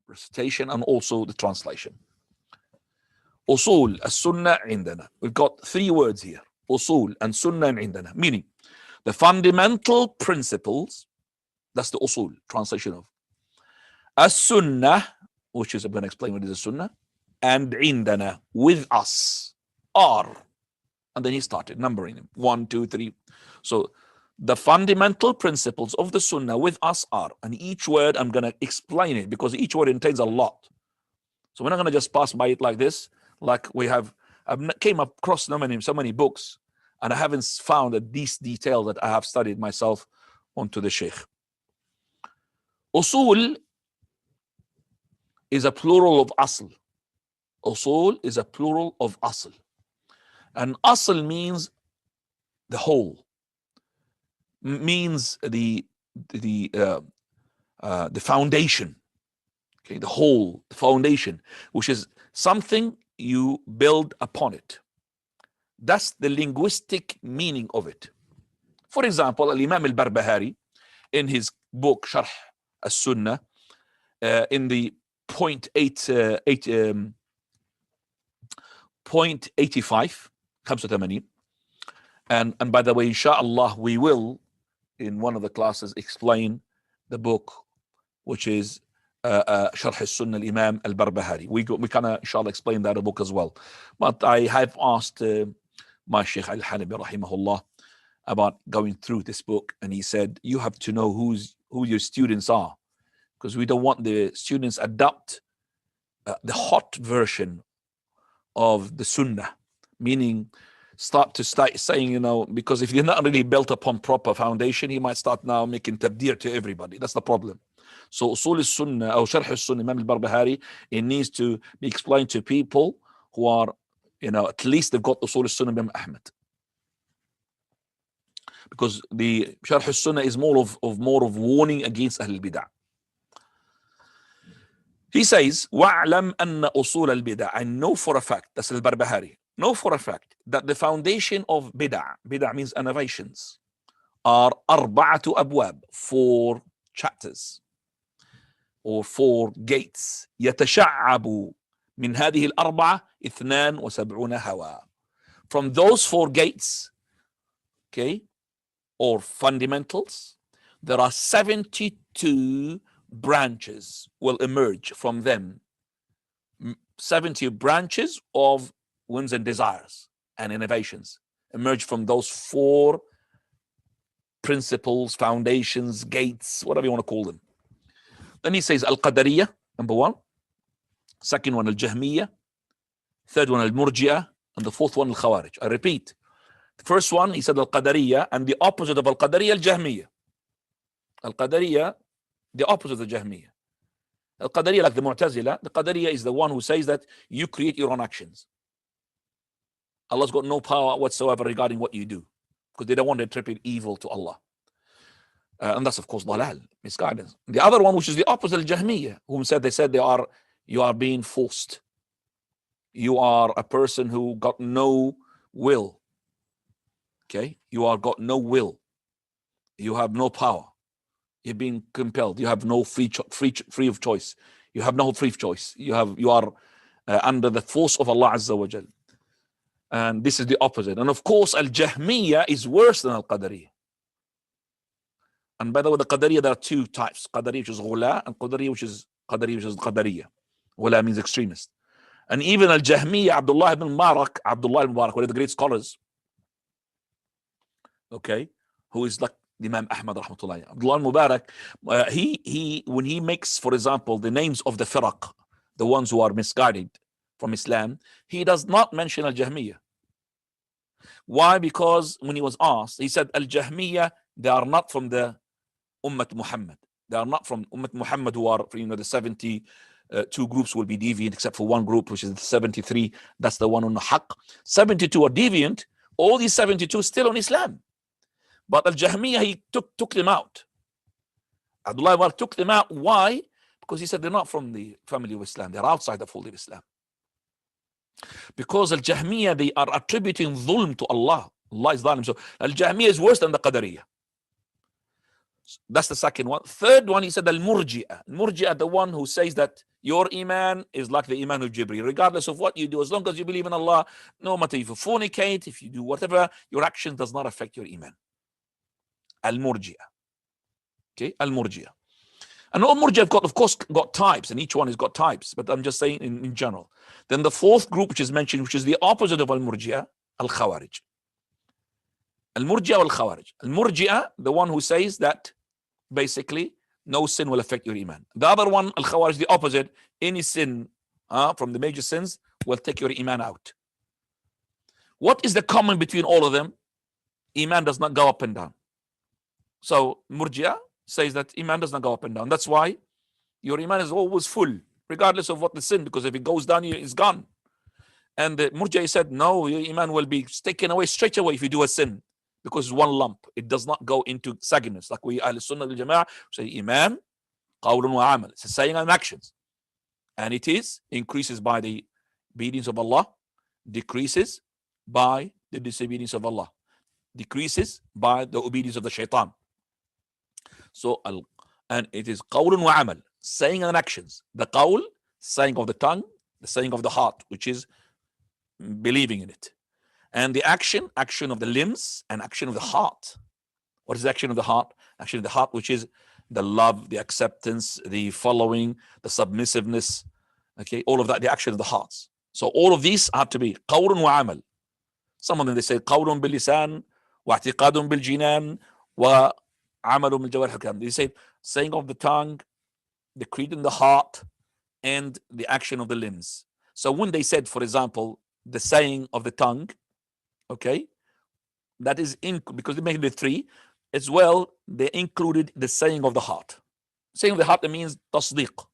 recitation and also the translation. Usul as-Sunnah عندنا. We've got three words here. Usul and Sunnah عندنا. Meaning, the fundamental principles, that's the usul, translation of. As-Sunnah, which is, I'm going to explain what is a Sunnah, and عندنا, with us, are. And then he started numbering them. 1, 2, 3. So the fundamental principles of the Sunnah with us are, and each word I'm going to explain it because each word contains a lot. So we're not going to just pass by it like this, like we have. I came across so many books, and I haven't found this detail that I have studied myself onto the Shaykh. Usul is a plural of asl. Usul is a plural of asl. And asl means the whole. Means the foundation. Okay, the whole, the foundation, which is something you build upon it. That's the linguistic meaning of it. For example, Imam al-Barbahari, in his book Sharh as-Sunnah, in the point 85, 85, and by the way, inshallah, we will in one of the classes explain the book, which is Sharh as-Sunnah al-Imam al-Barbahari. We can inshallah explain that book as well. But I have asked my Shaykh al-Halabi rahimahullah about going through this book, and he said you have to know who your students are, because we don't want the students adopt the hot version of the Sunnah, meaning start saying, because if you're not really built upon proper foundation, he might start now making tabdir to everybody. That's the problem. So Usul al-Sunnah or Sharh al-Sunnah, Imam al-Barbahari, it needs to be explained to people who are, at least they've got Usul al-Sunnah Imam Ahmad. Because the Sharh al-Sunnah is more of warning against Ahl al-Bid'ah. He says, وَاعْلَمْ أَنَّ أُصُولَ الْبِدْعَ, and know for a fact, that's al-Barbahari, know for a fact that the foundation of bid'ah means innovations, are أَرْبَعَةُ أَبْوَابٍ, 4 chapters or 4 gates. يتشعب من هذه الأربعة 72 هوا. From those 4 gates, okay, or fundamentals, there are 72 branches will emerge from them. 70 branches of whims and desires and innovations emerge from those 4 principles, foundations, gates, whatever you want to call them. Then he says Al-Qadariyah, number 1. Second one, Al-Jahmiyah. Third one, Al-Murji'ah. And the 4th one, Al-Khawarij. I repeat. The first one, he said Al-Qadariyah, and the opposite of Al-Qadariyah, Al-Jahmiyah. Al-Qadariyah, the opposite of the Jahmiyah. Al-Qadariyah, like the Mu'tazila, the Qadariyah is the one who says that you create your own actions. Allah's got no power whatsoever regarding what you do, because they don't want to attribute evil to Allah. And that's of course dalal, misguidance. The other one, which is the opposite of Jahmiyah, whom they said you are being forced. You are a person who got no will. Okay, you are got no will. You have no power. You're being compelled. You have no free of choice. You have no free choice. You are under the force of Allah Azza wa Jal. And this is the opposite. And of course, Al-Jahmiyah is worse than Al-Qadariyah. And by the way, the Qadariyah, there are 2 types. Qadariyah, which is Ghula, and Qadariyah, which is Qadariyah. Ghula means extremist. And even Al-Jahmiyah, Abdullah ibn Mubarak, one of the great scholars, okay, who is like Imam Ahmad rahmatullahi. Abdullah Mubarak, he when he makes, for example, the names of the firaq, the ones who are misguided from Islam, he does not mention Al-Jahmiyah. Why? Because when he was asked, he said Al-Jahmiyah, they are not from the Ummat Muhammad. They are not from Ummat Muhammad, who are, the 72 groups will be deviant, except for one group, which is the 73. That's the one on the haqq. 72 are deviant. All these 72 still on Islam. But Al-Jahmiyah, he took them out. Abdullah took them out. Why? Because he said they're not from the family of Islam. They're outside the fold of Islam. Because Al-Jahmiyah, they are attributing dhulm to Allah. Allah is dhalim. So Al-Jahmiyah is worse than the Qadariyah. That's the second one. Third one, he said Al-Murji'ah. Al-Murji'ah, the one who says that Your iman is like the iman of Jibreel. Regardless of what you do, as long as you believe in Allah, no matter if you fornicate, if you do whatever, your action does not affect your iman. Al-Murji'ah. Okay, Al-Murji'ah. And all Murji'ah have got, of course, got types, and each one has got types, but I'm just saying in general. Then the fourth group which is mentioned, which is the opposite of Al-Murji'ah, Al-Khawarij. Al-Murji'ah Al-Khawarij. Al-Murji'ah, the one who says that basically no sin will affect your iman. The other one, Al-Khawarij, the opposite, any sin from the major sins will take your iman out. What is the common between all of them? Iman does not go up and down. So Murji'ah says that iman does not go up and down. That's why your iman is always full, regardless of what the sin, because if it goes down, it's gone. And the Murji'ah said, no, your iman will be taken away straight away if you do a sin, because it's one lump. It does not go into sagginess. Like we Ahl Sunnah wal Jama'ah say, iman, qawlun wa amal. It's a saying and actions. And it increases by the obedience of Allah, decreases by the disobedience of Allah, decreases by the obedience of the shaitan. So, and it is qawlun wa amal, saying and actions. The qawl, saying of the tongue, the saying of the heart, which is believing in it. And the action of the limbs and action of the heart. What is the action of the heart? Action of the heart, which is the love, the acceptance, the following, the submissiveness. Okay, all of that, the action of the hearts. So all of these have to be qawlun wa amal. Some of them they say qawlun bil lisan, wa i'tiqadun bil jinan, wa amalun bil jawarih. They say saying of the tongue, the creed in the heart, and the action of the limbs. So when they said, for example, the saying of the tongue, okay, that is because they made the three as well, they included the saying of the heart. Saying of the heart, that means tasdiq.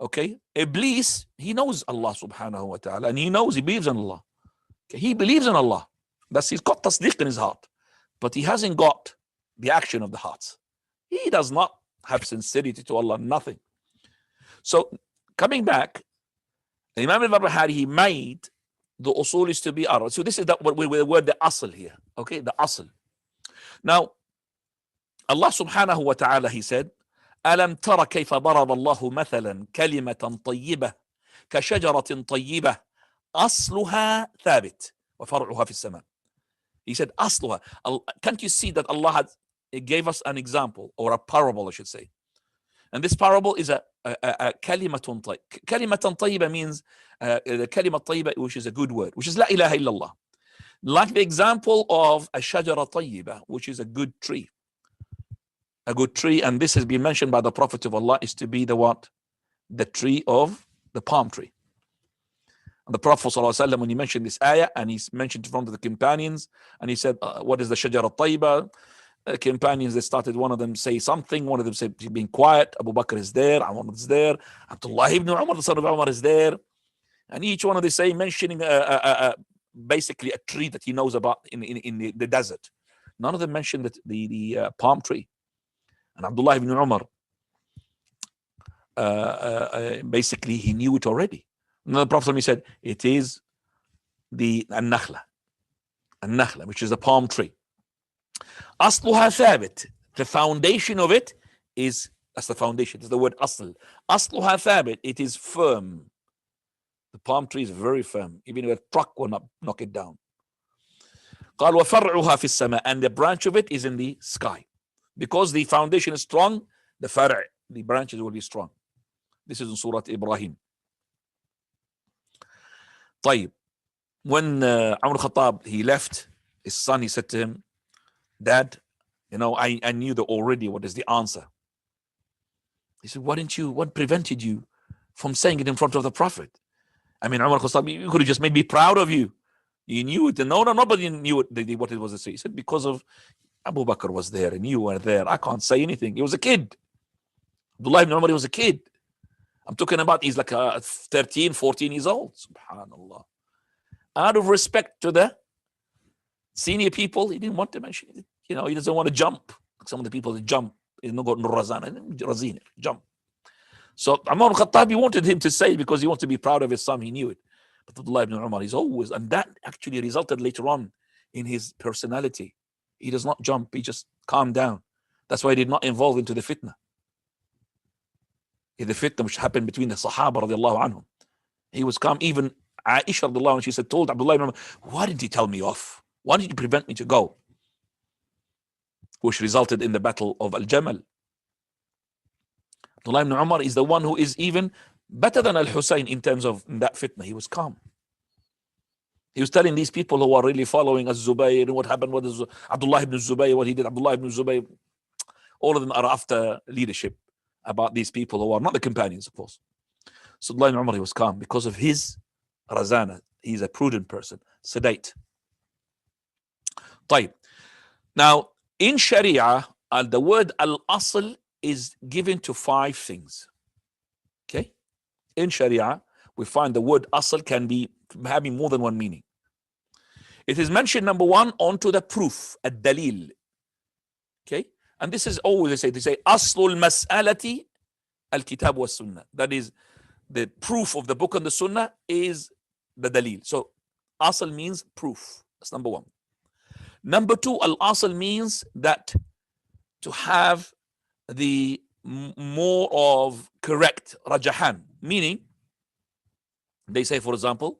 Okay, Iblis, he knows Allah subhanahu wa ta'ala, and he believes in Allah. Okay? He believes in Allah. He's got tasdiq in his heart, but he hasn't got the action of the heart. He does not have sincerity to Allah, nothing. So coming back, Imam al-Barbahari, he made the usulis to be arad. So this is what with the word the asl here. Okay, the asl. Now, Allah subhanahu wa ta'ala, he said, ألم تر كيف ضرب الله مثلا كلمة طيبة كشجرة طيبة أصلها ثابت وفرعها في السماء. He said أصلها. Can't you see that Allah gave us an example, or a parable I should say. And this parable is a كلمة طيبة. كلمة طيبة means the كلمة طيبة, which is a good word, which is لا إله إلا الله. Like the example of a شجرة طيبة, which is a good tree. A good tree, and this has been mentioned by the Prophet of Allah, is to be the what? The tree of the palm tree. And the Prophet ﷺ, when he mentioned this ayah, and he mentioned in front of the companions, and he said, what is the shajara tayyiba? Companions, they started, one of them say something, one of them said, being quiet. Abu Bakr is there, Umar is there, Abdullah ibn Umar, the son of Umar, is there. And each one of them say, mentioning basically a tree that he knows about in the desert. None of them mentioned the palm tree. And Abdullah ibn Umar, basically he knew it already. And the Prophet said, it is the nakhla, which is a palm tree. Asluha thabit, the foundation of it is, that's the foundation, that's the word asl. Asluha thabit, it is firm. The palm tree is very firm, even if a truck will not knock it down. قال وفرعها في السماء, and the branch of it is in the sky. Because the foundation is strong, the far', the branches will be strong. This is in Surah Ibrahim. طيب, when Umar al-Khattab, he left his son, he said to him, Dad, I knew that already. What is the answer? He said, what prevented you from saying it in front of the Prophet? I mean, Umar al-Khattab, you could have just made me proud of you. You knew it. And nobody knew what it was to say. He said, because of Abu Bakr was there and you were there. I can't say anything. He was a kid. Abdullah ibn Umar, he was a kid. I'm talking about, he's like 13, 14 years old. Subhanallah. Out of respect to the senior people, he didn't want to mention it. He doesn't want to jump. Like some of the people that jump, jump. So Umar al-Khattab, he wanted him to say it because he wanted to be proud of his son. He knew it. But Abdullah ibn Umar, he's always, and that actually resulted later on in his personality. He does not jump, he just calmed down. That's why he did not involve into the fitna. The fitna which happened between the Sahaba radiallahu anhum. He was calm. Even Aisha radiallahu anha, she said, told Abdullah ibn Umar, why didn't you tell me off? Why did you prevent me to go? Which resulted in the battle of Al-Jamal. Abdullah ibn Umar is the one who is even better than Al-Hussein in terms of that fitna. He was calm. He was telling these people who are really following Az-Zubayr and what happened with Abdullah ibn Zubayr, what he did, Abdullah ibn Zubayr. All of them are after leadership about these people who are not the companions, of course. So Abdullah ibn Umar, he was calm because of his razana. He's a prudent person, sedate. طيب. Now, in Sharia, the word al-asl is given to 5 things. Okay? In Sharia, we find the word asl can be having more than one meaning. It is mentioned, number 1, onto the proof, ad-dalil. Okay? And this is always they say aslul mas'alati al-kitab wa sunnah. That is, the proof of the book and the sunnah is the dalil. So asl means proof. That's number 1. Number 2, al-asl means that to have the more of correct rajahan, meaning they say, for example,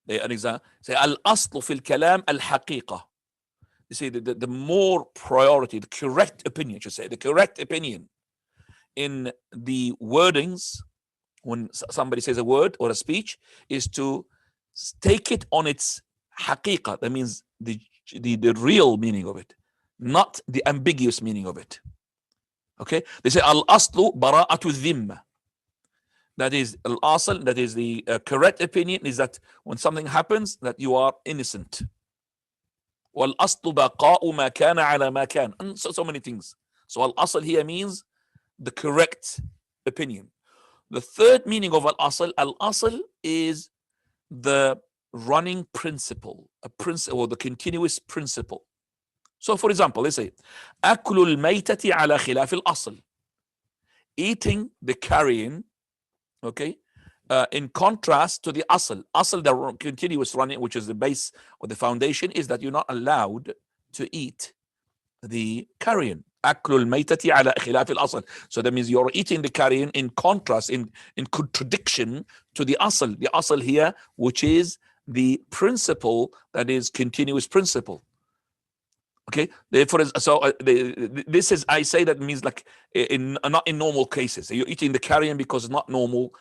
an example, say al-aslu fil kalam al-haqiqa. They say the more priority, the correct opinion, should say, the correct opinion in the wordings when somebody says a word or a speech is to take it on its haqiqa. That means the real meaning of it, not the ambiguous meaning of it. Okay, they say al-aslu bara'atu dhimma. That is al-asl, that is the correct opinion, is that when something happens that you are innocent. Wal-aslu baqa'u ma kana ala ma kan. And so many things. So al-asl here means the correct opinion. The third meaning of al-asl is the running principle, a principle, or the continuous principle. So for example, let's say aklul maytati ala khilaf al-asl, eating the carrion, okay, in contrast to the asl. The continuous running, which is the base or the foundation, is that you're not allowed to eat the carrion. Aklul maytati ala khilaf al-asl. So that means you're eating the carrion in contrast, in contradiction to the asl. The asl here, which is the principle, that is continuous principle. Okay, therefore, so this is, I say that means like not in normal cases. You're eating the carrion because it's not normal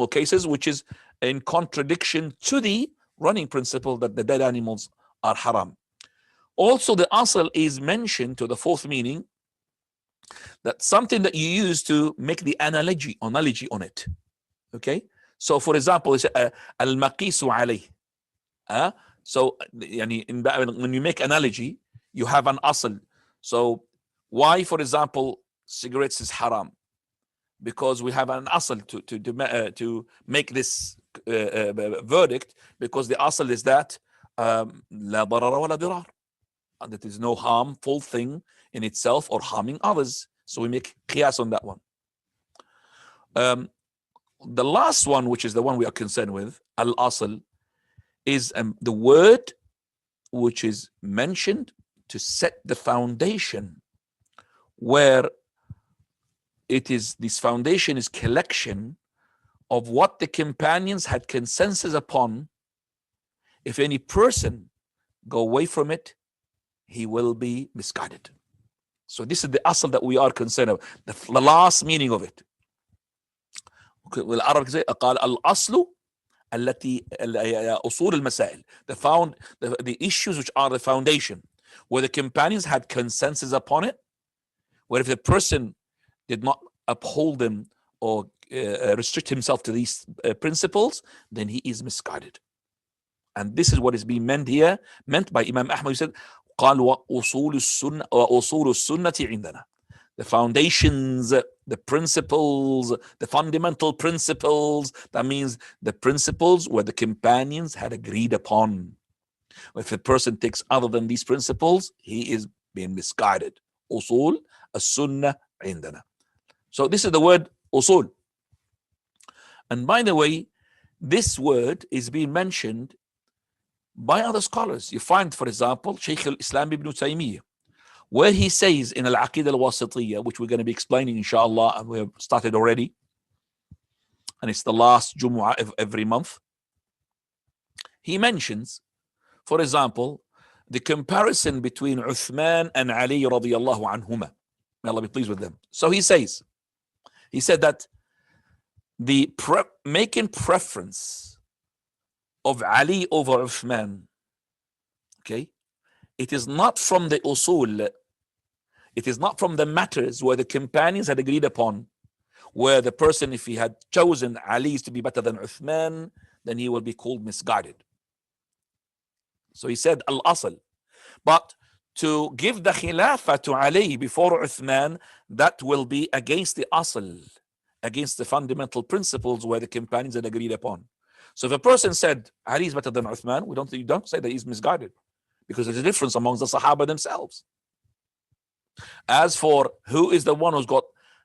cases, which is in contradiction to the running principle that the dead animals are haram. Also, the asl is mentioned to the 4th meaning, that something that you use to make the analogy on it. Okay, so for example, it's al-maqisu alayh. So when you make analogy, you have an asl. So why, for example, cigarettes is haram? Because we have an asl to make this verdict, because the asl is that la darara wa la dirar, that there is no harmful thing in itself or harming others. So we make qiyas on that one. The last one, which is the one we are concerned with, al-asl, is the word which is mentioned to set the foundation, where this foundation is collection of what the companions had consensus upon. If any person go away from it, he will be misguided. So this is the asl that we are concerned of, the last meaning of it. Okay, well, Arabic say al-aslu allati usul al-masail, the issues which are the foundation, where the companions had consensus upon it, where if the person did not uphold them or restrict himself to these principles, then he is misguided. And this is what is being meant by Imam Ahmad. He said, قال وأصول السنة عندنا. The foundations, the principles, the fundamental principles, that means the principles where the companions had agreed upon. If a person takes other than these principles, he is being misguided. Usul as-sunnah indana. So this is the word usul. And by the way, this word is being mentioned by other scholars. You find, for example, Shaykh al-Islam ibn Taymiyyah, where he says in Al-Aqidah al-Wasitiyya, which we're going to be explaining inshallah, and we have started already, and it's the last Jumu'ah of every month, he mentions, for example, the comparison between Uthman and Ali radiyallahu anhuma. May Allah be pleased with them. So he said that the making preference of Ali over Uthman, okay, it is not from the usul, it is not from the matters where the companions had agreed upon, where the person, if he had chosen Ali to be better than Uthman, then he will be called misguided. So he said al-asl. But to give the khilafah to Ali before Uthman, that will be against the asl, against the fundamental principles where the companions had agreed upon. So if a person said Ali is better than Uthman, you don't say that he's misguided, because there's a difference amongst the Sahaba themselves. As for who is the one who's got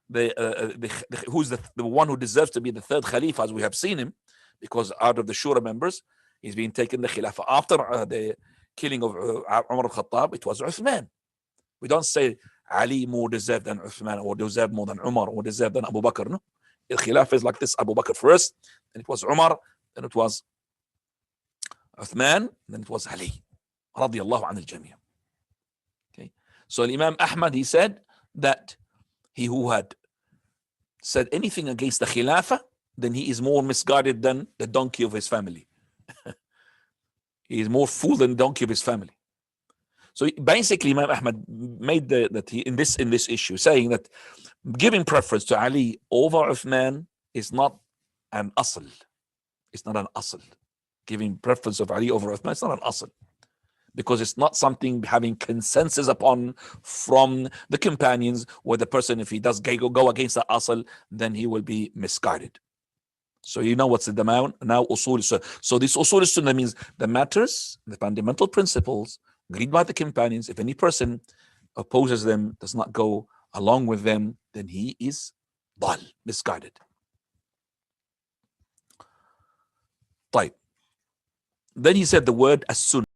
who's the one who deserves to be the third Khalifa, as we have seen him, because out of the Shura members, he's been taken the Khilafah after the killing of Umar al-Khattab. It was Uthman. We don't say Ali more deserved than Uthman, or deserved more than Umar, or deserved than Abu Bakr. No, the Khilafah is like this: Abu Bakr first, then it was Umar, then it was Uthman, then it was Ali radiyallahu anil jami'. Okay, so Imam Ahmad, he said that he who had said anything against the Khilafah, then he is more misguided than the donkey of his family. He is more fool than the donkey of his family. So basically, Imam Ahmad made that he in this issue, saying that giving preference to Ali over Uthman is not an asl. It's not an asl. Giving preference of Ali over Uthman, it's not an asl, because it's not something having consensus upon from the companions, where the person, if he does go against the asl, then he will be misguided. So you know what's in the now usul. So this usul sunnah means the matters, the fundamental principles agreed by the companions. If any person opposes them, does not go along with them, then he is dal, misguided. طيب. Then he said the word as-sunnah.